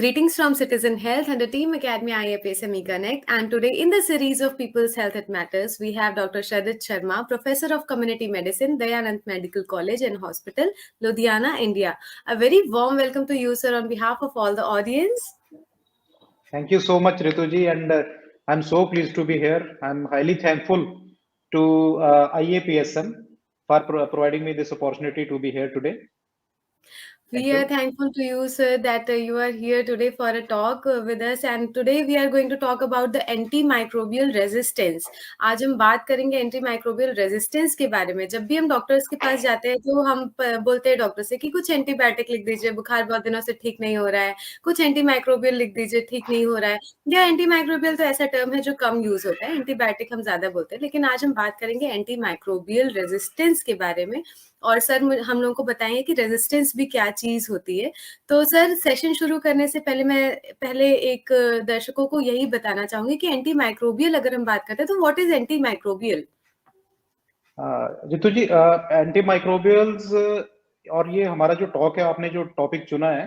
Greetings from Citizen Health and the Team Academy IFA Semi Connect. And today, in the series of People's Health That Matters, we have Dr. Shardit Sharma, Professor of Community Medicine, Dayanand Medical College and Hospital, Ludhiana, India. A very warm welcome to you, sir, on behalf of all the audience. Thank you so much, Rituji, and I'm so pleased to be here. I'm highly thankful to IAPSM for providing me this opportunity to be here today. Thank We are you. thankful to you, sir, that you are here today for a talk with us. And today we are going to talk about the antimicrobial resistance. आज हम बात करेंगे antimicrobial resistance के बारे में. जब भी हम डॉक्टर्स के पास जाते हैं तो हम बोलते हैं डॉक्टर से कि कुछ एंटीबायोटिक लिख दीजिए, बुखार बहुत दिनों से ठीक नहीं हो रहा है, कुछ एंटीमाइक्रोबियल लिख दीजिए, ठीक नहीं हो रहा है. या एंटीमाइक्रोबियल तो ऐसा टर्म है जो कम यूज होता है, एंटीबायोटिक हम ज्यादा बोलते हैं. लेकिन आज हम बात करेंगे एंटीमाइक्रोबियल रेजिस्टेंस के बारे में. और सर हम लोगों को बताएंगे कि रेजिस्टेंस भी क्या चीज होती है. तो सर सेशन शुरू करने से पहले मैं एक दर्शकों को यही बताना चाहूंगी कि एंटी माइक्रोबियल अगर हम बात करते हैं तो what is anti microbial. Ritu ji, anti microbials और ये हमारा जो टॉक है, आपने जो टॉपिक चुना है,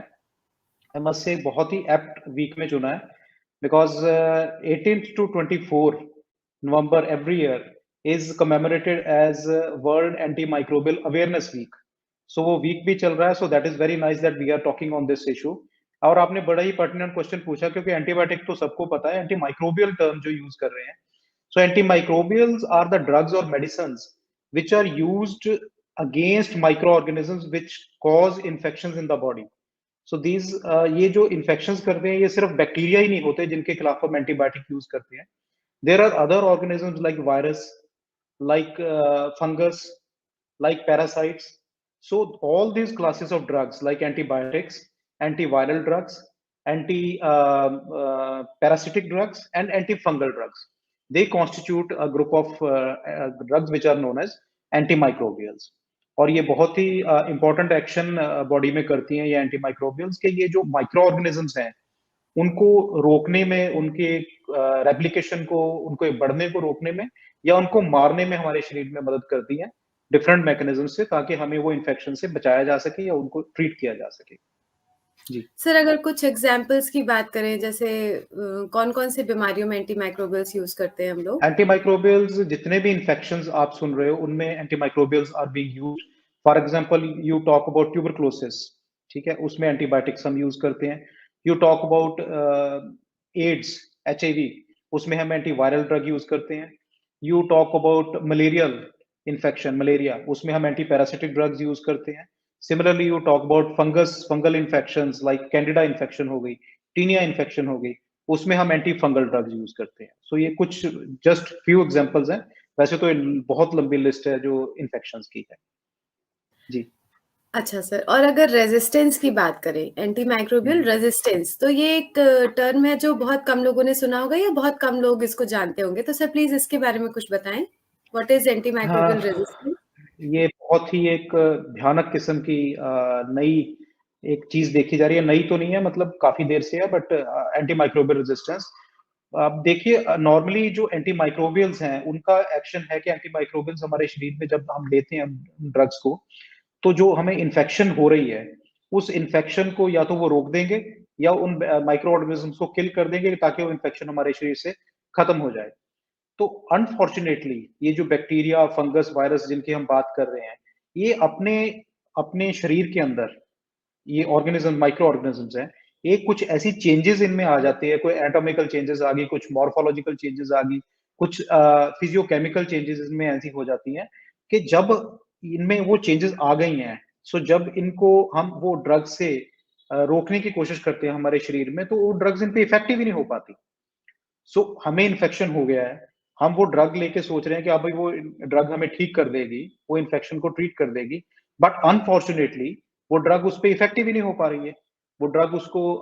आई मस्ट से बहुत ही एप्ट वीक में चुना है, because 18th to 24 November every year is commemorated as World Antimicrobial Awareness Week. So वो वीक भी चल रहा है, so that is very nice that we are talking on this issue. और आपने बड़ा ही पर्टिनेंट क्वेश्चन पूछा, क्योंकि एंटीबायोटिक तो सबको पता है, एंटीमाइक्रोबियल टर्म जो यूज कर रहे हैं. So antimicrobials are the drugs or medicines which are used against microorganisms which cause infections in the body. So these ये जो infections करते हैं, ये सिर्फ बैक्टीरिया ही नहीं होते जिनके खिलाफ हम एंटीबायोटिक यूज करते हैं. There are other organisms like virus, like fungus, like parasites. So all these classes of drugs like antibiotics, antiviral drugs, anti-parasitic drugs, and antifungal drugs, they constitute a group of drugs which are known as antimicrobials. और ये बहुत ही important action body में करती हैं ये antimicrobials के. ये जो माइक्रो ऑर्गेनिजम्स हैं उनको रोकने में, उनके रेप्लिकेशन को, उनको बढ़ने को रोकने में या उनको मारने में हमारे शरीर में मदद करती हैं डिफरेंट मैकेनिज्म से, ताकि हमें वो इन्फेक्शन से बचाया जा सके या उनको ट्रीट किया जा सके. जी सर, अगर कुछ एग्जांपल्स की बात करें, जैसे कौन कौन से बीमारियों में एंटीमाइक्रोबियल्स यूज करते हैं हम लोग. एंटीमाइक्रोबियल्स जितने भी इन्फेक्शंस आप सुन रहे हो उनमें antimicrobials are being used. For example you talk about tuberculosis, ठीक है, उसमें एंटीबायोटिक्स हम यूज करते हैं. You talk about AIDS, HIV, उसमें हम एंटीवायरल ड्रग यूज करते हैं. You talk about malarial infection, malaria, उसमें हम एंटीपैरासिटिक ड्रग्स यूज करते हैं. Similarly you talk about fungal infections like candida infection हो गई, टीनिया इन्फेक्शन हो गई, उसमें हम एंटी फंगल ड्रग्स यूज करते हैं. सो ये कुछ जस्ट फ्यू एग्जांपल्स हैं, वैसे तो बहुत लंबी लिस्ट है जो इन्फेक्शंस की है. जी अच्छा सर, और अगर रेजिस्टेंस की बात करें, एंटीमाइक्रोबियल रेजिस्टेंस, तो ये एक टर्म है जो बहुत कम लोगों ने सुना होगा या बहुत कम लोग इसको जानते होंगे. तो सर प्लीज इसके बारे में कुछ बताएं. What is antimicrobial resistance. ये बहुत ही एक भयानक किस्म की नई एक चीज देखी जा रही है. नई तो नहीं है, मतलब काफी देर से है, बट एंटीमाइक्रोबियल रेजिस्टेंस. आप देखिए, नॉर्मली जो एंटीमाइक्रोबियल्स हैं उनका एक्शन है कि एंटीमाइक्रोबियल्स हमारे शरीर में जब हम लेते हैं ड्रग्स को, तो जो हमें इन्फेक्शन हो रही है उस इन्फेक्शन को या तो वो रोक देंगे या उन माइक्रो ऑर्गेनिजम्स को किल कर देंगे ताकि वो इन्फेक्शन हमारे शरीर से खत्म हो जाए. तो अनफॉर्चुनेटली ये जो बैक्टीरिया, फंगस, वायरस जिनकी हम बात कर रहे हैं, ये अपने अपने शरीर के अंदर ये ऑर्गेनिज्म, माइक्रो ऑर्गेनिजम्स हैं, एक कुछ ऐसी चेंजेस इनमें आ जाती है, कोई एनाटॉमिकल चेंजेस आ गई, कुछ मॉर्फोलॉजिकल चेंजेस आ गई, कुछ फिजियोकेमिकल चेंजेस इसमें ऐसी हो जाती हैं कि जब इनमें वो चेंजेस आ गई हैं, सो जब इनको हम वो ड्रग से रोकने की कोशिश करते हैं हमारे शरीर में, तो वो ड्रग्स इन पे इफेक्टिव ही नहीं हो पाती. सो हमें इन्फेक्शन हो गया है, हम वो ड्रग लेके सोच रहे हैं कि अब वो ड्रग हमें ठीक कर देगी, वो इन्फेक्शन को ट्रीट कर देगी, बट अनफॉर्चुनेटली वो ड्रग उस पर इफेक्टिव ही नहीं हो पा रही है. वो ड्रग उसको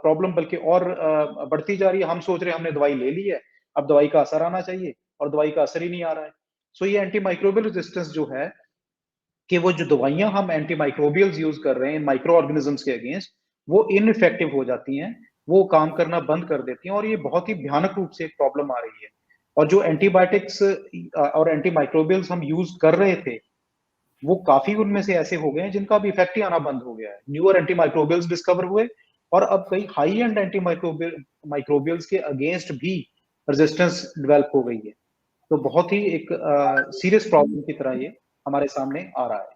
प्रॉब्लम बल्कि और बढ़ती जा रही है. हम सोच रहे हैं हमने दवाई ले ली है, अब दवाई का असर आना चाहिए, और दवाई का असर ही नहीं आ रहा है. सो ये एंटीमाइक्रोबियल रेजिस्टेंस जो है, कि वो जो दवाइयां हम एंटीमाइक्रोबियल्स यूज कर रहे हैं माइक्रो ऑर्गेनिजम्स के अगेंस्ट, वो इनइफेक्टिव हो जाती हैं, वो काम करना बंद कर देती हैं, और ये बहुत ही भयानक रूप से एक प्रॉब्लम आ रही है. और जो एंटीबायोटिक्स और एंटीमाइक्रोबियल्स हम यूज कर रहे थे, वो काफी उनमें से ऐसे हो गए हैं जिनका भी इफेक्ट ही आना बंद हो गया है. न्यूअर एंटीमाइक्रोबियल्स डिस्कवर हुए और अब कई हाई एंड एंटी माइक्रोबियल्स के अगेंस्ट भी रेजिस्टेंस डेवलप हो गई है। तो बहुत ही एक सीरियस प्रॉब्लम की तरह ये हमारे सामने आ रहा है।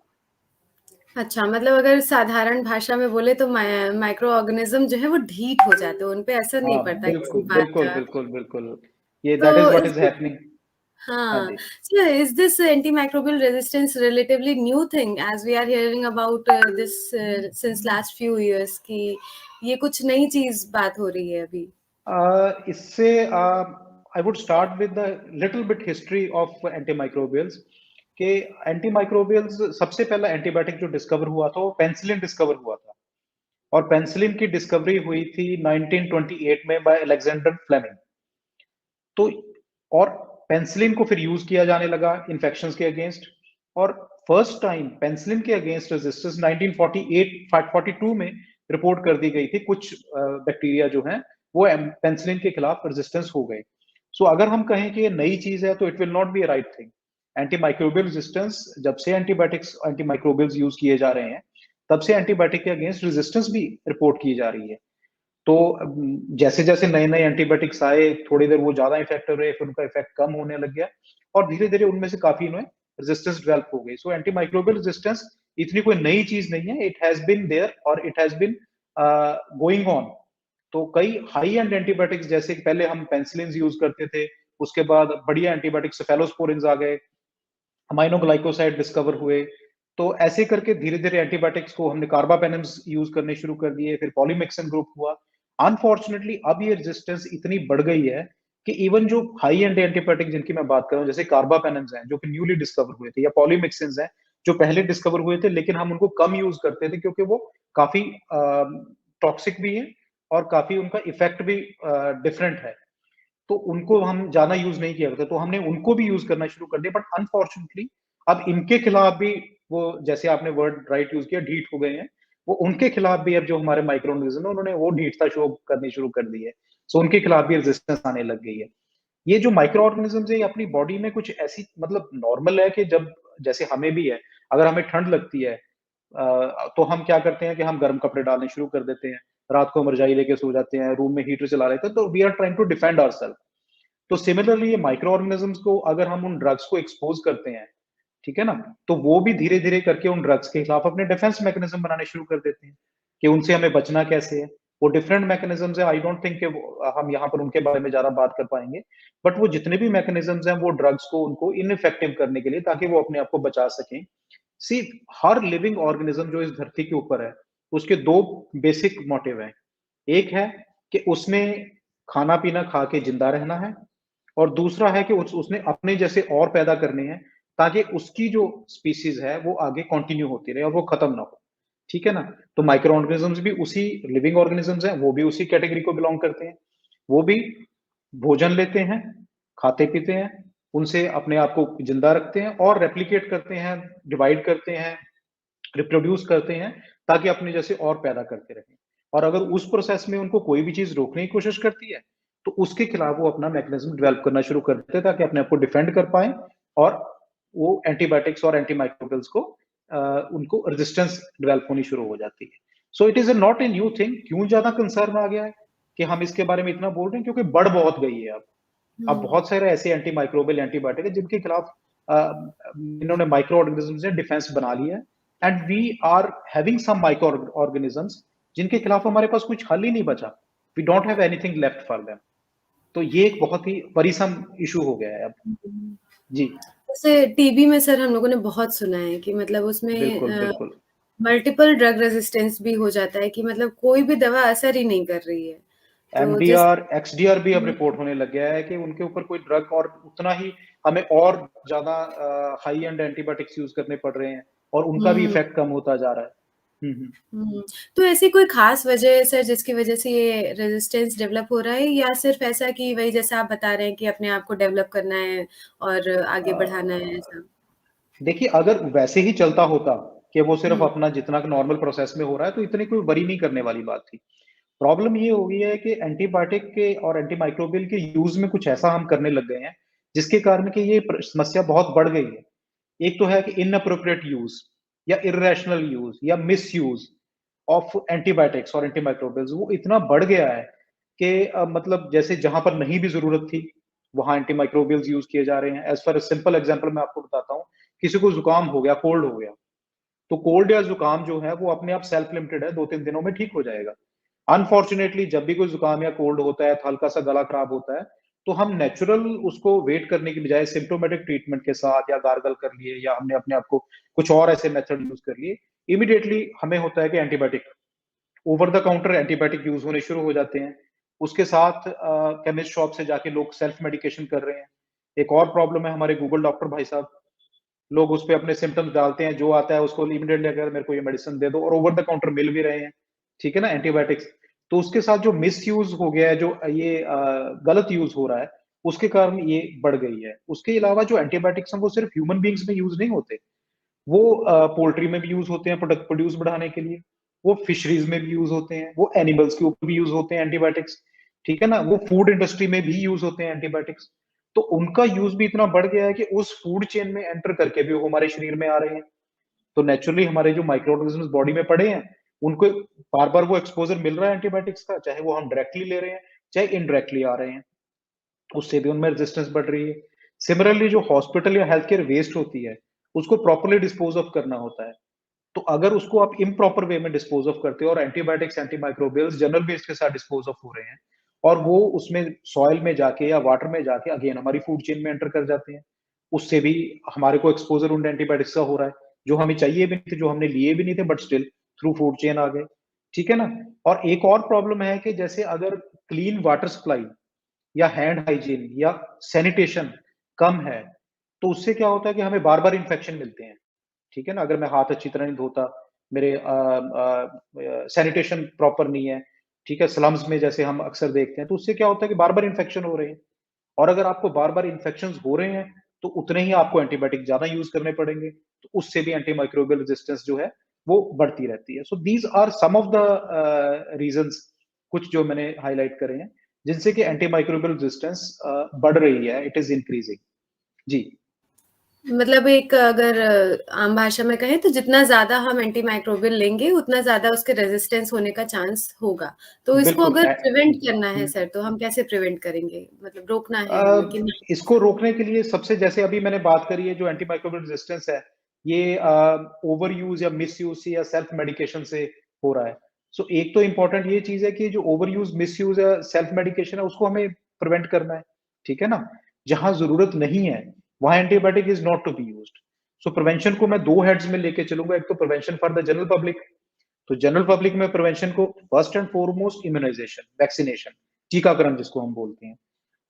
अच्छा, मतलब अगर साधारण भाषा में बोले तो माइक्रो ऑर्गेनिज्म जो है वो ढीठ हो जाते हैं, उन पे असर नहीं हाँ, पड़ता बिल्कुल, किसी बात बिल्कुल, का। बिल्कुल, बिल्कुल। ये तो that is what is is happening. हाँ हाँ, जी। so is this antimicrobial resistance relatively new thing as we are hearing about this since last few years कि ये कुछ नई चीज बात हो रही है अभी? इससे I would start with the little bit history of antimicrobials कि एंटीमाइक्रोबियल्स सबसे पहला एंटीबायोटिक जो डिस्कवर हुआ था वो पेनिसिलिन डिस्कवर हुआ था। और पेनिसिलिन की डिस्कवरी हुई थी 1928 में बाय अलेक्जेंडर फ्लेमिंग। तो और पेनिसिलिन को फिर यूज किया जाने लगा इन्फेक्शंस के अगेंस्ट। और फर्स्ट टाइम पेनिसिलिन के अगेंस्ट रेजिस्टेंस 1948 42 में रिपोर्ट कर दी गई थी। कुछ बैक्टीरिया जो हैं वो पेनिसिलिन के खिलाफ रेजिस्टेंस हो गए। सो अगर हम कहें कि ये नई चीज है तो it will not be a right thing. Antimicrobial resistance जब से एंटीबायोटिक्स एंटीमाइक्रोबियल्स यूज किए जा रहे हैं तब से एंटीबायोटिक के अगेंस्ट रेजिस्टेंस भी रिपोर्ट की जा रही है। तो जैसे जैसे नए नए एंटीबायोटिक्स आए थोड़ी देर वो ज्यादा इफेक्टिव रहे, फिर उनका इफेक्ट कम होने लग गया और धीरे धीरे उनमें से काफी इन्हें रेजिस्टेंस डेवलप हो गई। सो एंटीमाइक्रोबियल रेजिस्टेंस इतनी कोई नई चीज नहीं है, इट हैज बीन देयर और it has been going on. तो कई हाई एंड एंटीबायोटिक्स जैसे पहले हम पेनिसिलिन यूज करते थे, उसके बाद बढ़िया एंटीबायोटिक सेफेलोस्पोरिन्स आ गए, अमाइनोग्लाइकोसाइड डिस्कवर हुए। तो ऐसे करके धीरे-धीरे एंटीबायोटिक्स को हमने कार्बापेनेम्स यूज़ करने शुरू कर दिए, फिर पॉलीमिक्सन ग्रुप हुआ। अनफॉर्चुनेटली अब ये रेजिस्टेंस इतनी बढ़ गई है कि इवन जो हाई एंड एंटीबायोटिक जिनकी मैं बात कर रहा हूँ, जैसे कार्बापेनेम्स हैं, जो कि न्यूली डिस्कवर हुए थे या पॉलीमिक्सन्स हैं, जो पहले डिस्कवर हुए थे लेकिन हम उनको कम यूज़ करते थे क्योंकि वो काफ़ी टॉक्सिक भी हैं और काफ़ी उनका इफ़ेक्ट भी डिफरेंट है। तो उनको हम ज़्यादा यूज़ नहीं किया करते, तो हमने उनको भी यूज़ करना शुरू कर दिया। बट अनफॉर्चुनेटली अब इनके खिलाफ भी वो जैसे आपने वर्ड राइट यूज़ किया ढीठ हो गए हैं, वो उनके खिलाफ भी अब जो हमारे माइक्रो ऑर्गेनिज़्म है उन्होंने वो ढीठता शो करनी शुरू कर दी है। सो उनके खिलाफ भी रेजिस्टेंस आने लग गई है। ये जो माइक्रो ऑर्गेनिज़म्स है ये अपनी बॉडी में कुछ ऐसी मतलब नॉर्मल है कि जब जैसे हमें भी है, अगर हमें ठंड लगती है तो हम क्या करते हैं कि हम गर्म कपड़े डालने शुरू कर देते हैं। रात को हम रज़ाई लेके सो जाते हैं, रूम में हीटर चला लेते हैं, तो we are trying to defend ourself. तो सिमिलरली ये माइक्रो ऑर्गेनिजम्स को अगर हम उन ड्रग्स को एक्सपोज करते हैं, ठीक है ना? तो वो भी धीरे-धीरे करके उन ड्रग्स के खिलाफ अपने डिफेंस मैकेनिज्म बनाने शुरू कर देते हैं, कि उनसे हमें बचना कैसे है। वो डिफरेंट मैकेनिज्म्स है, आई डोंट थिंक कि हम यहाँ पर उनके बारे में ज़्यादा बात कर पाएँगे। बट वो जितने भी मैकेनिज्म्स हैं, वो ड्रग्स को उनको इनइफेक्टिव करने के लिए ताकि वो अपने आप को बचा सकें। सी हर लिविंग ऑर्गेनिज्म जो इस धरती के ऊपर है, उसके 2 बेसिक मोटिव हैं। एक है कि उसने खाना-पीना खा के जिंदा रहना है और दूसरा है कि उसने अपने जैसे और पैदा करने हैं ताकि उसकी जो स्पीशीज है वो आगे कंटिन्यू होती रहे और वो खत्म ना हो। ठीक है ना? तो माइक्रो ऑर्गेनिजम्स भी उसी लिविंग ऑर्गेनिजम्स हैं, वो भी उसी कैटेगरी को बिलोंग करते हैं। वो भी भोजन लेते हैं, खाते-पीते हैं, उनसे अपने आप को जिंदा रखते हैं और रेप्लिकेट करते हैं, डिवाइड करते हैं, रिप्रोड्यूस करते हैं ताकि अपने जैसे और पैदा करते रहें। और अगर उस प्रोसेस में उनको कोई भी चीज़ रोकने की कोशिश करती है, तो उसके खिलाफ वो अपना मैकेनिज़्म डेवलप करना शुरू कर देते हैं ताकि अपने आप को डिफेंड कर पाएँ और वो एंटीबायोटिक्स और एंटीमाइक्रोबियल्स को उनको रेजिस्टेंस डेवलप होनी शुरू हो जाती है। So it is not a new thing. क्यों ज़्यादा कंसर्न आ गया है कि हम इसके बारे में इतना बोल रहे हैं? क्योंकि बढ़ बहुत गई है अब। अब हुँ। बहुत सारे ऐसे एंटीमाइक्रोबियल एंटीबायोटिक हैं जिनके खिलाफ इन्होंने माइक्रो ऑर्गेनिज़म्स ने डिफेंस बना लिया है and we are having some micro organisms जिनके खिलाफ हमारे पास कुछ हल ही नहीं बचा। We don't have anything left for them. तो ये एक बहुत ही वरीसम इशू हो गया है अब। हुँ। जी, जैसे टीबी में सर हम लोगों ने बहुत सुना है कि मतलब उसमें बिल्कुल, बिल्कुल। मल्टीपल ड्रग रेजिस्टेंस भी हो जाता है कि मतलब कोई भी दवा असर ही नहीं कर रही है। तो जिस एमडीआर, एक्सडीआर भी अब हुँ, रिपोर्ट होने लग गया है कि उनके ऊपर कोई ड्रग और उतना ही हमें और ज़्यादा हाई एंड एंटीबायोटिक्स यूज़ करने पड़ रहे हैं और उनका भी हुँ, इफेक्ट कम होता जा रहा है। हुँ, हुँ। हुँ। तो ऐसी कोई ख़ास वजह है सर जिसकी वजह से ये रेजिस्टेंस डेवलप हो रहा है या सिर्फ़ ऐसा कि वही जैसा आप बता रहे हैं कि अपने आप को डेवलप करना है और आगे बढ़ाना है अ, ऐसा? देखिए अगर वैसे ही चलता होता कि वो सिर्फ़ हुँ, अपना जितना नॉर्मल प्रोसेस में हो रहा है तो इतनी कोई वरी नहीं करने वाली बात थी। प्रॉब्लम ये हो गई है कि एंटीबायोटिक के और एंटीमाइक्रोबियल के यूज़ में कुछ ऐसा हम करने लग गए हैं, जिसके कारण कि ये समस्या बहुत बढ़ गई है। एक तो है कि इनएप्रोप्रिएट यूज़ या इर्रेशनल यूज़ या मिसयूज़। ऑफ एंटीबायोटिक्स और एंटीमाइक्रोबियल्स वो इतना बढ़ गया है कि मतलब जैसे जहां पर नहीं भी जरूरत थी वहां एंटीमाइक्रोबियल्स यूज किए जा रहे हैं। एज फॉर सिंपल एग्जांपल मैं आपको बताता हूँ, किसी को जुकाम हो गया, कोल्ड हो गया, तो कोल्ड या जुकाम जो है वो अपने आप सेल्फ लिमिटेड है, 2-3 दिनों में ठीक हो जाएगा। अनफॉर्चुनेटली जब भी कोई जुकाम या कोल्ड होता है, तो हल्का सा गला खराब होता है, तो हम नेचुरल उसको वेट करने की बजाय सिम्प्टोमेटिक ट्रीटमेंट के साथ या गार्गल कर लिए या हमने अपने आप को कुछ और ऐसे मेथड यूज कर लिए, इमीडिएटली हमें होता है कि antibiotic, over the counter antibiotic use होने शुरू हो जाते हैं। उसके साथ केमिस्ट शॉप से जाके लोग सेल्फ मेडिकेशन कर रहे हैं। एक और प्रॉब्लम है हमारे गूगल डॉक्टर भाई साहब, लोग उस पे अपने सिम्टम्स डालते हैं, जो आता है उसको इमीडिएटली अगर मेरे को ये मेडिसिन दे दो, और ओवर द काउंटर मिल भी रहे हैं, ठीक है ना, एंटीबायोटिक्स। तो उसके साथ जो मिस यूज हो गया है, जो ये गलत यूज हो रहा है, उसके कारण ये बढ़ गई है। उसके अलावा जो एंटीबायोटिक्स हैं वो सिर्फ ह्यूमन बींग्स में यूज नहीं होते, वो पोल्ट्री में भी यूज होते हैं प्रोडक्ट प्रोड्यूस बढ़ाने के लिए, वो फिशरीज में भी यूज होते हैं, वो एनिमल्स के ऊपर भी यूज होते हैं एंटीबायोटिक्स, ठीक है ना, वो फूड इंडस्ट्री में भी यूज होते हैं एंटीबायोटिक्स। तो उनका यूज भी इतना बढ़ गया है कि उस फूड चेन में एंटर करके भी वो हमारे शरीर में आ रहे हैं। तो नेचुरली हमारे जो माइक्रो ऑर्गेनिज्म बॉडी में पड़े हैं, उनको बार बार वो एक्सपोजर मिल रहा है एंटीबायोटिक्स का, चाहे वो हम डायरेक्टली ले रहे हैं चाहे इनडायरेक्टली आ रहे हैं, उससे भी उनमें रेजिस्टेंस बढ़ रही है। सिमिलरली जो हॉस्पिटल या हेल्थ केयर वेस्ट होती है, उसको प्रॉपरली डिस्पोज ऑफ करना होता है। तो अगर उसको आप इम्प्रॉपर वे में डिस्पोज ऑफ करते हो और एंटीबायोटिक्स एंटीमाइक्रोबियल्स जनरल वेस्ट के साथ डिस्पोज ऑफ हो रहे हैं, और वो उसमें सॉइल में जाके या वाटर में जाके अगेन हमारी फूड चेन में एंटर कर जाते हैं, उससे भी हमारे को एक्सपोजर उन एंटीबायोटिक्स का हो रहा है, जो हमें चाहिए भी नहीं थे, जो हमने लिए भी नहीं थे, but still through food chain आ गए, ठीक है ना। और एक और प्रॉब्लम है कि जैसे अगर क्लीन वाटर सप्लाई या हैंड हाइजीन या सैनिटेशन कम है, तो उससे क्या होता है कि हमें बार बार इन्फेक्शन मिलते हैं, ठीक है ना। अगर मैं हाथ अच्छी तरह नहीं धोता, मेरे सैनिटेशन प्रॉपर नहीं है, ठीक है, स्लम्स में जैसे हम अक्सर देखते हैं, तो उससे क्या होता है कि बार बार इन्फेक्शन हो रहे हैं। और अगर आपको बार बार इन्फेक्शन हो रहे हैं, तो उतने ही आपको एंटीबायोटिक ज्यादा यूज करने पड़ेंगे, तो उससे भी एंटीमाइक्रोबियल रेजिस्टेंस जो है वो बढ़ती रहती है। So these are some of the reasons, कुछ जो मैंने हाईलाइट करे हैं, जिनसे कि एंटीमाइक्रोबियल रेजिस्टेंस बढ़ रही है, इट इज इंक्रीजिंग। जी। मतलब एक अगर आम भाषा में कहें तो जितना ज़्यादा हम एंटीमाइक्रोबियल लेंगे, उतना ज़्यादा उसके रेजिस्टेंस होने का चांस होगा। तो इसको बिल्कुल अगर प्रिवेंट करना है हम्म। सर, तो हम कैसे प्रिवेंट करेंगे? मतलब रोकना है हमें कि नहीं? इसको रोकने के लिए सबसे, जैसे अभी मैंने बात करी है, जो एंटीमाइक्रोबियल रेजिस्टेंस है, ये ओवर यूज या मिस यूज से या सेल्फ मेडिकेशन से हो रहा है। सो एक तो इंपॉर्टेंट ये चीज है कि जो ओवर यूज मिस यूज या सेल्फ मेडिकेशन है, उसको हमें प्रिवेंट करना है, ठीक है ना। जहां जरूरत नहीं है वहां antibiotic is not to be used. So prevention को मैं दो हेड्स में लेके चलूंगा, एक तो prevention for the general public. तो जनरल पब्लिक में प्रिवेंशन को first and foremost immunization, vaccination, टीकाकरण जिसको हम बोलते हैं।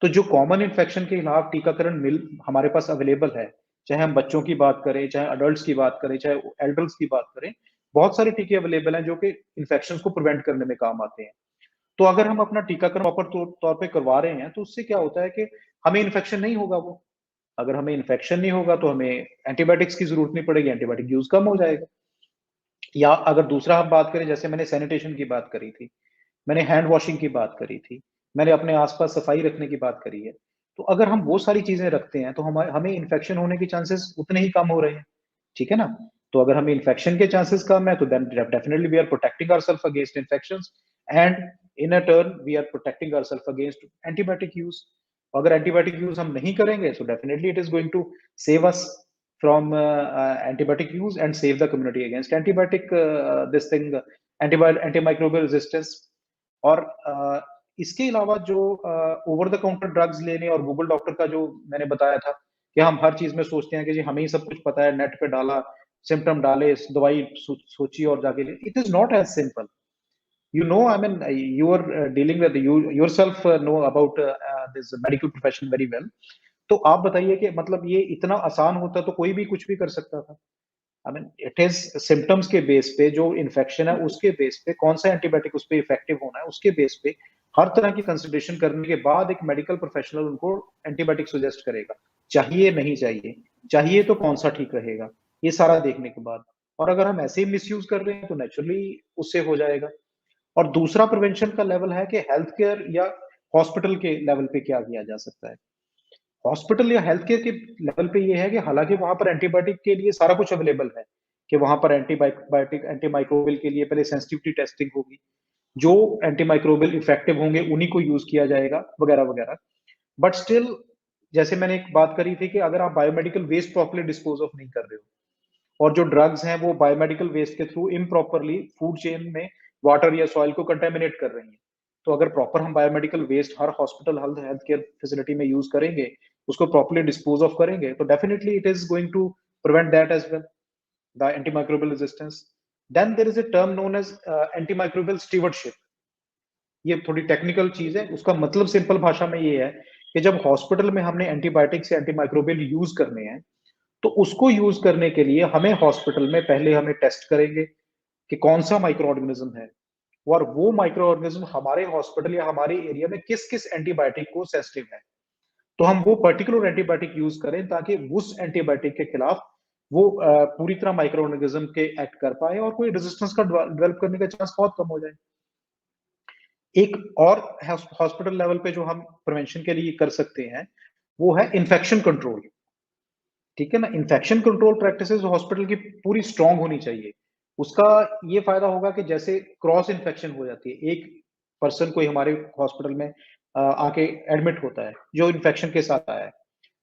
तो जो कॉमन इन्फेक्शन के खिलाफ टीकाकरण मिल हमारे पास अवेलेबल है, चाहे हम बच्चों की बात करें, चाहे अडल्ट्स की बात करें, चाहे एल्डर्स की बात करें, बहुत सारे टीके अवेलेबल हैं जो कि इन्फेक्शन को प्रिवेंट करने में काम आते हैं। तो अगर हम अपना टीकाकरण प्रॉपर तौर पे करवा रहे हैं, तो उससे क्या होता है कि हमें इन्फेक्शन नहीं होगा। वो अगर हमें इन्फेक्शन नहीं होगा तो हमें एंटीबायोटिक्स की जरूरत नहीं पड़ेगी, एंटीबायोटिक यूज कम हो जाएगा। या अगर दूसरा हम बात करें, जैसे मैंने सैनिटेशन की बात करी थी, मैंने हैंड वॉशिंग की बात करी थी, मैंने अपने आसपास सफाई रखने की बात करी है, तो अगर हम वो सारी चीजें रखते हैं तो हमें इन्फेक्शन होने के चांसेस उतने ही कम हो रहे हैं, ठीक है ना। तो अगर हमें इन्फेक्शन के चांसेस कम है, तो then definitely we are protecting ourself against infections, and in a turn we are protecting ourself against antibiotic use. अगर एंटीबायोटिक यूज हम नहीं करेंगे, तो definitely it is going to save us from antibiotic use and save the community against antibiotic this thing, antimicrobial resistance। और इसके अलावा जो over the counter drugs लेने और गूगल डॉक्टर का जो मैंने बताया था कि हम हर चीज में सोचते हैं कि जी हमें ही सब कुछ पता है, नेट पे डाला, सिम्टम डाले, दवाई सोची और जाके ले, it is not as simple. You know, I mean, you are dealing with, you yourself know about this medical profession very well। तो आप बताइए कि मतलब ये इतना आसान होता तो कोई भी कुछ भी कर सकता था। I mean it is symptoms के बेस पे, जो इन्फेक्शन है उसके बेस पे, कौन सा एंटीबायोटिक उस पे इफेक्टिव होना है उसके बेस पे, हर तरह की कंसिडरेशन करने के बाद एक मेडिकल प्रोफेशनल उनको एंटीबायोटिक सजेस्ट करेगा, चाहिए नहीं चाहिए, चाहिए तो कौन सा ठीक रहेगा, ये सारा देखने के बाद। और अगर हम ऐसे ही मिसयूज कर रहे हैं तो नेचुरली उससे हो जाएगा। और दूसरा प्रिवेंशन का लेवल है कि हेल्थ केयर या हॉस्पिटल के लेवल पे क्या किया जा सकता है। हॉस्पिटल या हेल्थ केयर के लेवल पे ये है कि हालांकि वहां पर एंटीबायोटिक के लिए सारा कुछ अवेलेबल है, कि वहां पर एंटीबायोटिक एंटीमाइक्रोबियल के लिए पहले सेंसिटिविटी टेस्टिंग होगी, जो एंटीमाइक्रोबियल इफेक्टिव होंगे उन्हीं को यूज किया जाएगा, वगैरह वगैरह। बट स्टिल, जैसे मैंने एक बात करी थी कि अगर आप biomedical waste properly dispose of नहीं कर रहे हो और जो ड्रग्स हैं वो बायोमेडिकल वेस्ट के थ्रू इम्प्रॉपरली फूड चेन में वाटर या सॉइल को कंटेमिनेट कर रही हैं, तो अगर प्रॉपर हम बायोमेडिकल वेस्ट हर हॉस्पिटल हेल्थ केयर फैसिलिटी में यूज करेंगे, उसको प्रॉपर्ली डिस्पोज ऑफ करेंगे, तो definitely it is going to prevent that as well, the antimicrobial resistance. Then there is a term known as antimicrobial stewardship. ये थोड़ी technical चीज है, उसका मतलब सिंपल भाषा में ये है कि जब हॉस्पिटल में हमने एंटीबायोटिक्स या एंटीमाइक्रोबियल यूज करने हैं, तो उसको यूज करने के लिए हमें हॉस्पिटल में पहले हमें टेस्ट करेंगे कि कौन सा माइक्रो ऑर्गेनिज्म है, और वो माइक्रो ऑर्गेनिज्म हमारे हॉस्पिटल या हमारे एरिया में किस किस एंटीबायोटिक को सेंसिटिव है, तो हम वो पर्टिकुलर एंटीबायोटिक यूज करें ताकि उस एंटीबायोटिक के खिलाफ वो पूरी तरह माइक्रो ऑर्गेनिज्म के एक्ट कर पाए और कोई रेजिस्टेंस का डेवलप करने का चांस बहुत कम हो जाए। एक और हॉस्पिटल लेवल पे जो हम प्रिवेंशन के लिए कर सकते हैं, वो है इन्फेक्शन कंट्रोल। ठीक है ना, इन्फेक्शन कंट्रोल प्रैक्टिसेस हॉस्पिटल की पूरी स्ट्रांग होनी चाहिए। उसका ये फायदा होगा कि जैसे क्रॉस इन्फेक्शन हो जाती है, एक पर्सन कोई हमारे हॉस्पिटल में आके एडमिट होता है जो इन्फेक्शन के साथ आया है,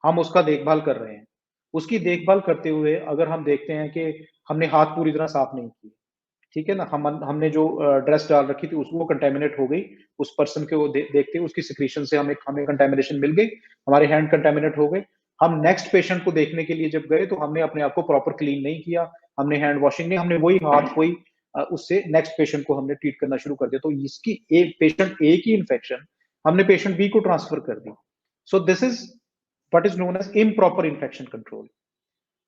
हम उसका देखभाल कर रहे हैं, उसकी देखभाल करते हुए अगर हम देखते हैं कि हमने हाथ पूरी तरह साफ नहीं किए, ठीक है ना, हमने जो ड्रेस डाल रखी थी वो कंटेमिनेट हो गई, उस पर्सन के वो देखते उसकी सिक्रीशन से हमें हमें कंटेमिनेशन मिल गई, हमारे हैंड कंटेमिनेट हो गए, हम नेक्स्ट पेशेंट को देखने के लिए जब गए तो हमने अपने आप को प्रॉपर क्लीन नहीं किया, हमने हैंड वॉशिंग नहीं, हमने वही हाथ वही उससे नेक्स्ट पेशेंट को हमने ट्रीट करना शुरू कर दिया, तो इसकी एक पेशेंट ए की इन्फेक्शन हमने पेशेंट बी को ट्रांसफर कर दी। So this is what is known as improper infection control.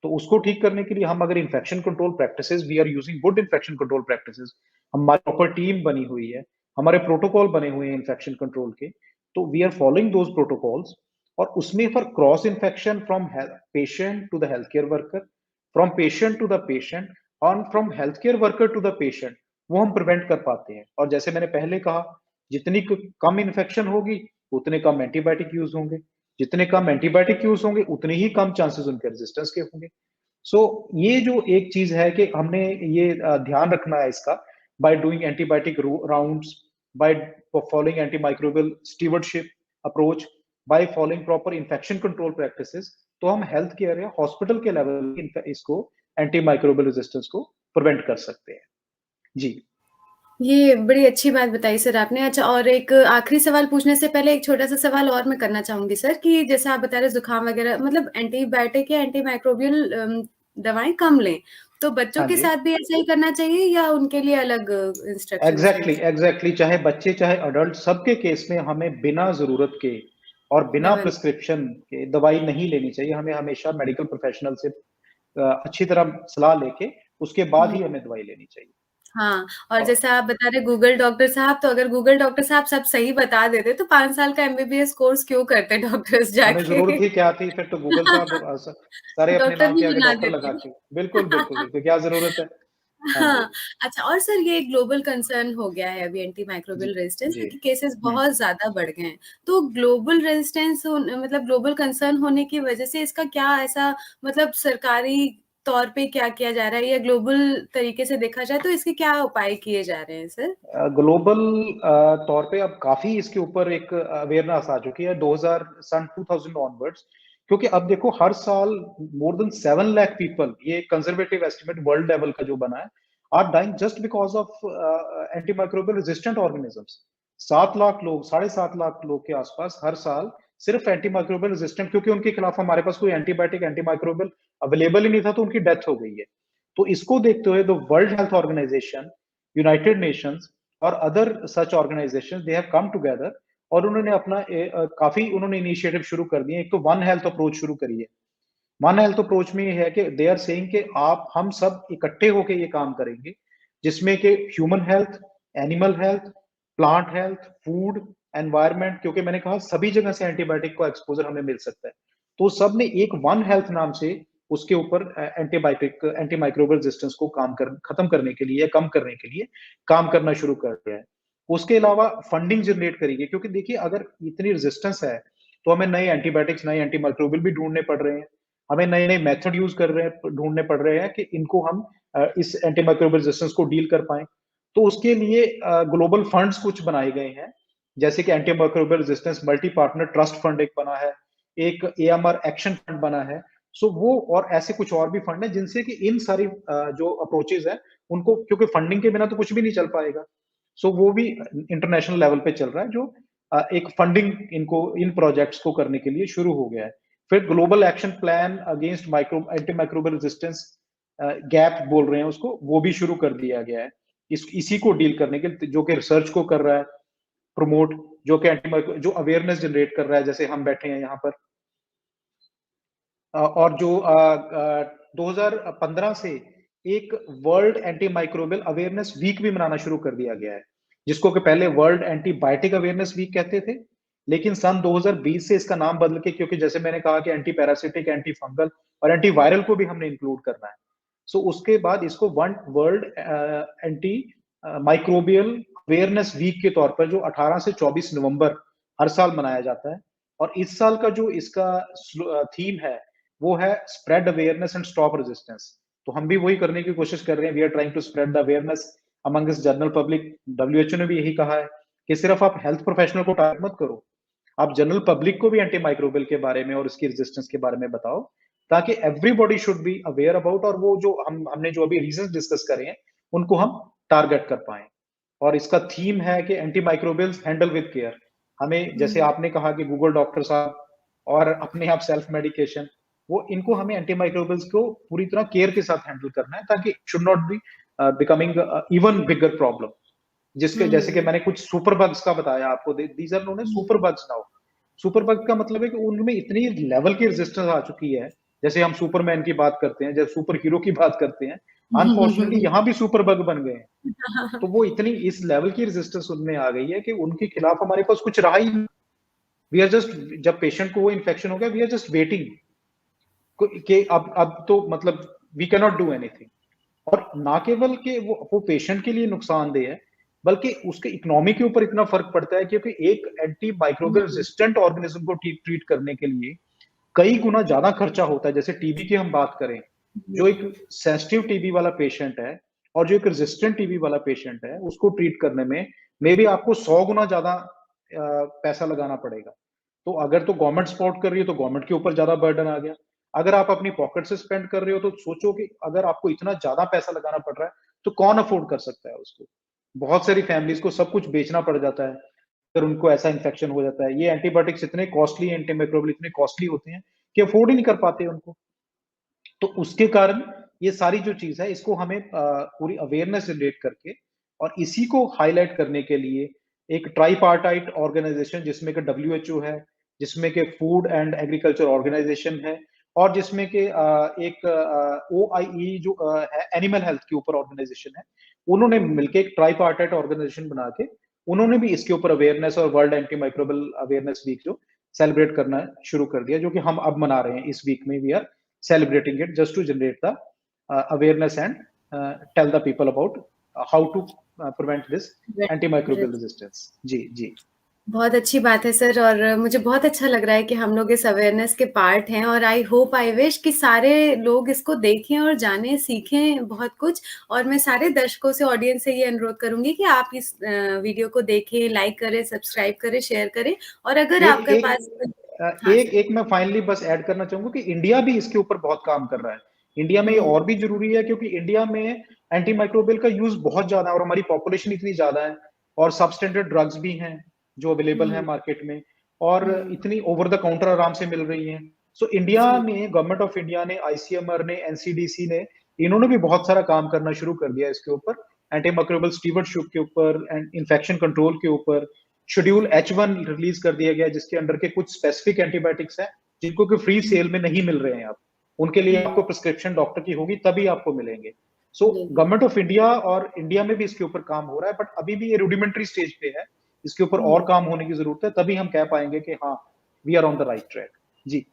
तो उसको ठीक करने के लिए हम अगर infection control practices, we are using good infection control practices, हमारी प्रॉपर टीम बनी हुई है, हमारे प्रोटोकॉल बने हुए हैं इन्फेक्शन कंट्रोल के, तो we are following those protocols, और उसमें for cross infection from patient to the health care worker, from patient to the patient, और from health care worker to the patient, वो हम प्रिवेंट कर पाते हैं। और जैसे मैंने पहले कहा, जितनी कम इन्फेक्शन होगी उतने कम एंटीबायोटिक यूज होंगे, जितने कम एंटीबायोटिक यूज होंगे उतने ही कम चांसेस उनके रेजिस्टेंस के होंगे। सो ये जो एक चीज है कि हमने ये ध्यान रखना है इसका, by doing antibiotic rounds, by following antimicrobial stewardship approach, by following proper infection control practices, तो हम हेल्थ केयर या हॉस्पिटल के लेवल इसको एंटीमाइक्रोबियल रेजिस्टेंस को प्रिवेंट कर सकते हैं। जी। ये बड़ी अच्छी बात बताई सर आपने। अच्छा, और एक आखिरी सवाल पूछने से पहले एक छोटा-सा सवाल और मैं करना चाहूँगी सर, कि जैसा आप बता रहे ज़ुकाम वगैरह, मतलब एंटीबायोटिक या एंटीमाइक्रोबियल दवाएँ कम लें, तो बच्चों हाँ के जी, साथ भी ऐसा ही करना चाहिए या उनके लिए अलग इंस्ट्रक्शंस हैं? एग्जैक्टली चाहे बच्चे चाहे अडल्ट, सबके केस में हमें बिना जरूरत के और बिना दवा प्रिस्क्रिप्शन के दवाई नहीं लेनी चाहिए। हमें हमेशा मेडिकल प्रोफेशनल से अच्छी तरह सलाह लेके उसके बाद हुँ, ही हमें दवाई लेनी चाहिए। हाँ, और और जैसा आप बता रहे गूगल डॉक्टर साहब, तो अगर गूगल डॉक्टर साहब सब सही बता देते, तो 5 साल का एमबीबीएस कोर्स क्यों करते डॉक्टर्स हमें जाके? जरूरत ही क्या थी फिर, तो गूगल साहब सारे अपने डॉक्टर नाम भी के आगे बना डॉक्टर लगा देते। के, बिल्कुल बिल्कुल बिल्कुल, क्या जरूरत है। हाँ जी। हाँ, अच्छा, और सर ये ग्लोबल कंसर्न हो गया है अभी जी एंटीमाइक्रोबियल रेजिस्टेंस, जी। क्योंकि केसेस बहुत ज़्यादा बढ़ गए हैं। तो ग्लोबल रेजिस्टेंस मतलब ग्लोबल कंसर्न होने की वजह से इसका क्या ऐसा, मतलब सरकारी तौर पे क्या किया जा रहा है, या ग्लोबल तरीके से देखा जाए तो इसके क्या उपाय किए जा रहे हैं सर? ग्लोबल तौर पे अब काफी इसके ऊपर एक अवेयरनेस आ चुकी है 2000 सन 2000 ऑनवर्ड्स, क्योंकि अब देखो हर साल मोर देन 7 लाख पीपल, ये कंजर्वेटिव एस्टिमेट वर्ल्ड लेवल का जो बना है, are dying just because of antimicrobial resistant organisms. 7 lakh लोग, 7.5 लाख लोग के आसपास हर साल सिर्फ एंटीमाइक्रोबियल रेजिस्टेंट, क्योंकि उनके खिलाफ हमारे पास कोई एंटीबायोटिक एंटीमाइक्रोबियल अवेलेबल ही नहीं था, तो उनकी डेथ हो गई है। तो इसको देखते हुए the world health organization, united nations और other such organizations, they have come together, और उन्होंने अपना काफी उन्होंने इनिशिएटिव शुरू कर दिए। एक तो वन हेल्थ अप्रोच शुरू करी है। वन हेल्थ अप्रोच में ये है कि दे आर सेइंग कि आप हम सब इकट्ठे होकर ये काम करेंगे, जिसमें कि human health, animal health, plant health, food, environment, क्योंकि मैंने कहा सभी जगह से एंटीबायोटिक को एक्सपोजर हमें मिल सकता है, तो सब ने एक वन हेल्थ नाम से उसके ऊपर एंटीबायोटिक एंटीमाइक्रोबियल रेजिस्टेंस को खत्म करने के लिए, कम करने के लिए काम करना शुरू कर दिया है। उसके अलावा फंडिंग जनरेट करेगी, क्योंकि देखिए अगर इतनी रेजिस्टेंस है तो हमें नए एंटीबायोटिक्स, नए एंटीमाइक्रोबियल भी ढूंढने पड़ रहे हैं, हमें नए नए मेथड यूज कर रहे हैं, ढूंढने पड़ रहे हैं कि इनको हम इस एंटीमाइक्रोबियल रेजिस्टेंस को डील कर पाएं। तो उसके लिए ग्लोबल फंड्स कुछ बनाए गए हैं, जैसे कि antimicrobial resistance multi partner trust fund एक बना है, एक एएमआर एक्शन फंड बना है। सो वो और ऐसे कुछ और भी फंड है जिनसे कि इन सारी जो अप्रोचेज है उनको, क्योंकि फंडिंग के बिना तो कुछ भी नहीं चल पाएगा, सो वो भी इंटरनेशनल लेवल पे चल रहा है, जो एक फंडिंग इनको इन प्रोजेक्ट्स को करने के लिए शुरू हो गया है। फिर global action plan against antimicrobial resistance gap बोल रहे हैं उसको, वो भी शुरू कर दिया गया है इसी को डील करने के लिए, जो कि रिसर्च को कर रहा है प्रमोट, जो कि जो अवेयरनेस जनरेट कर रहा है, जैसे हम बैठे हैं यहाँ पर। और जो 2015 से एक वर्ल्ड एंटीमाइक्रोबियल अवेयरनेस वीक भी मनाना शुरू कर दिया गया है, जिसको कि पहले वर्ल्ड एंटीबायोटिक अवेयरनेस वीक कहते थे, लेकिन सन 2020 से इसका नाम बदल के, क्योंकि जैसे मैंने कहा कि एंटी पैरासिटिक, एंटी फंगल और एंटी वायरल को भी हमने इंक्लूड करना है, सो उसके बाद इसको world anti microbial awareness week के तौर पर, जो 18 से 24 नवंबर हर साल मनाया जाता है। और इस साल का जो इसका थीम है वो है spread awareness and stop resistance. तो हम भी वही करने की कोशिश कर रहे हैं, we are trying to spread the awareness among this general public. WHO ने भी यही कहा है कि सिर्फ आप हेल्थ प्रोफेशनल को टारगेट मत करो, आप जनरल पब्लिक को भी एंटीमाइक्रोबियल के बारे में और इसकी रेजिस्टेंस के बारे में बताओ, ताकि everybody should be aware about, और वो जो हमने जो अभी रीजंस डिस्कस करे हैं उनको हम टारगेट कर पाए। और इसका थीम है कि एंटीमाइक्रोबियल्स हैंडल विद केयर। हमें, जैसे आपने कहा कि गूगल डॉक्टर साहब और अपने आप सेल्फ मेडिकेशन, वो इनको हमें एंटीमाइक्रोबियल्स को पूरी तरह केयर के साथ हैंडल करना है, ताकि should not be becoming even bigger problem. जिसके जैसे कि मैंने कुछ सुपर बग्स का बताया आपको, these are known as super bugs now. Super bug का मतलब है कि उनमें इतनी लेवल की रेजिस्टेंस आ चुकी है, जैसे हम सुपरमैन की बात करते हैं, जब सुपर हीरो की बात करते हैं, अनफॉर्चुनेटली यहाँ भी सुपर बग बन गए हैं। तो वो इतनी इस लेवल की रेजिस्टेंस उनमें आ गई है कि उनके खिलाफ हमारे पास कुछ रहा ही नहीं। वी आर जस्ट, जब पेशेंट को वो इन्फेक्शन हो गया, वी आर जस्ट वेटिंग कि अब तो मतलब we can not do anything. और ना केवल कि वो पेशेंट के लिए नुकसानदेह है, बल्कि उसके इकोनॉमी के ऊपर इतना फर्क पड़ता है, क्योंकि एक एंटी माइक्रोबियल रेजिस्टेंट ऑर्गेनिज्म को ट्रीट करने के लिए कई गुना ज्यादा खर्चा होता है। जैसे टीबी की हम बात करें, जो एक सेंसिटिव टीबी वाला पेशेंट है और जो एक रेजिस्टेंट टीबी वाला पेशेंट है, उसको ट्रीट करने में मे बी आपको 100 गुना ज्यादा पैसा लगाना पड़ेगा। तो अगर तो गवर्नमेंट सपोर्ट कर रही है तो गवर्नमेंट के ऊपर ज्यादा बर्डन आ गया। अगर आप अपनी पॉकेट से स्पेंड कर रहे हो तो सोचो कि अगर आपको इतना ज्यादा पैसा लगाना पड़ रहा है तो कौन अफोर्ड कर सकता है उसको। बहुत सारी फैमिलीज को सब कुछ बेचना पड़ जाता है अगर उनको ऐसा इन्फेक्शन हो जाता है। ये एंटीबायोटिक्स इतने कॉस्टली, एंटीमाइक्रोबियल इतने कॉस्टली होते हैं कि अफोर्ड ही नहीं कर पाते उनको। तो उसके कारण ये सारी जो चीज है, इसको हमें पूरी अवेयरनेस जनरेट करके और इसी को हाईलाइट करने के लिए एक ट्राईपार्टाइट ऑर्गेनाइजेशन, जिसमें कि डब्ल्यूएचओ है, जिसमें कि फूड एंड एग्रीकल्चर ऑर्गेनाइजेशन है, और जिसमें कि एक ओआईई जो है एनिमल हेल्थ के ऊपर ऑर्गेनाइजेशन है, उन्होंने मिलकर एक ट्राईपार्टाइट ऑर्गेनाइजेशन बना के उन्होंने भी इसके ऊपर अवेयरनेस और world anti microbial awareness week जो सेलिब्रेट करना शुरू कर दिया, जो कि हम अब मना रहे हैं इस वीक में। We are celebrating it just to generate the awareness and tell the people about how to prevent this antimicrobial resistance। जी जी, बहुत अच्छी बात है सर, और मुझे बहुत अच्छा लग रहा है कि हम लोग इस अवेयरनेस के पार्ट हैं, और आई होप आई विश कि सारे लोग इसको देखें और जानें, सीखें बहुत कुछ। और मैं सारे दर्शकों से, ऑडियंस से ये अनुरोध करूंगी कि आप इस वीडियो को देखें, लाइक करें, सब्सक्राइब करें, शेयर करें। और अगर एक आपके एक पास हाँ एक सर। एक मैं फाइनली बस ऐड करना चाहूंगा कि इंडिया भी इसके ऊपर बहुत काम कर रहा है। इंडिया में ये और भी जरूरी है, क्योंकि इंडिया में एंटीमाइक्रोबियल का यूज बहुत ज्यादा है और हमारी पॉपुलेशन इतनी ज्यादा है, और सबस्टैंडर्ड ड्रग्स भी हैं जो अवेलेबल है मार्केट में, और इतनी ओवर द काउंटर आराम से मिल रही हैं। सो इंडिया ने, गवर्नमेंट ऑफ इंडिया ने, आईसीएमआर ने, एनसीडीसी ने, इन्होंने भी बहुत सारा काम करना शुरू कर दिया इसके ऊपर, एंटीमाइक्रोबियल स्टीवर्डशिप के ऊपर एंड इन्फेक्शन कंट्रोल के ऊपर। शेड्यूल H1 रिलीज कर दिया गया, जिसके अंडर के कुछ स्पेसिफिक एंटीबायोटिक्स हैं जिनको कि फ्री सेल में नहीं मिल रहे हैं। आप उनके लिए आपको प्रिस्क्रिप्शन डॉक्टर की होगी तभी आपको मिलेंगे। सो गवर्नमेंट ऑफ इंडिया और इंडिया में भी इसके ऊपर काम हो रहा है, बट अभी भी ये रूडिमेंट्री स्टेज पे है, इसके ऊपर और काम होने की जरूरत है, तभी हम कह पाएंगे कि हाँ we are on the right track. जी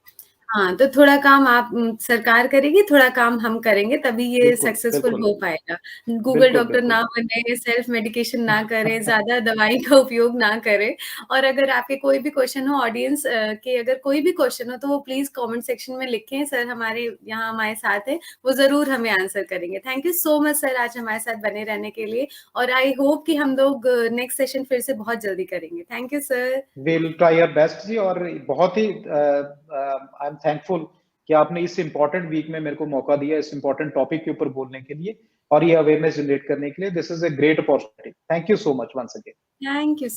हाँ, तो थोड़ा काम आप सरकार करेगी, थोड़ा काम हम करेंगे, तभी ये बिल्कुल, सक्सेसफुल बिल्कुल। हो पाएगा। गूगल बिल्कुल, डॉक्टर बिल्कुल। ना बने, सेल्फ मेडिकेशन ना करें, ज़्यादा दवाई का उपयोग ना करें और अगर आपके कोई भी क्वेश्चन हो ऑडियंस के अगर कोई भी क्वेश्चन हो, तो वो प्लीज़ कमेंट सेक्शन में लिखें, सर हमारे यहाँ हमारे साथ हैं, वो ज़रूर हमें आंसर करेंगे। Thank you so much sir आज हमारे साथ बने रहने के लिए और आई होप कि हम लोग नेक्स्ट सेशन फिर से बहुत जल्दी करेंगे। Thank you sir. Will try our best जी और बहुत ही आई एम थैंकफुल कि आपने इस इम्पोर्टेंट वीक में मेरे को मौका दिया इस इम्पोर्टेंट टॉपिक के ऊपर बोलने के लिए और ये अवेयरनेस जनरेट करने के लिए this is a great opportunity thank you so much once again thank you.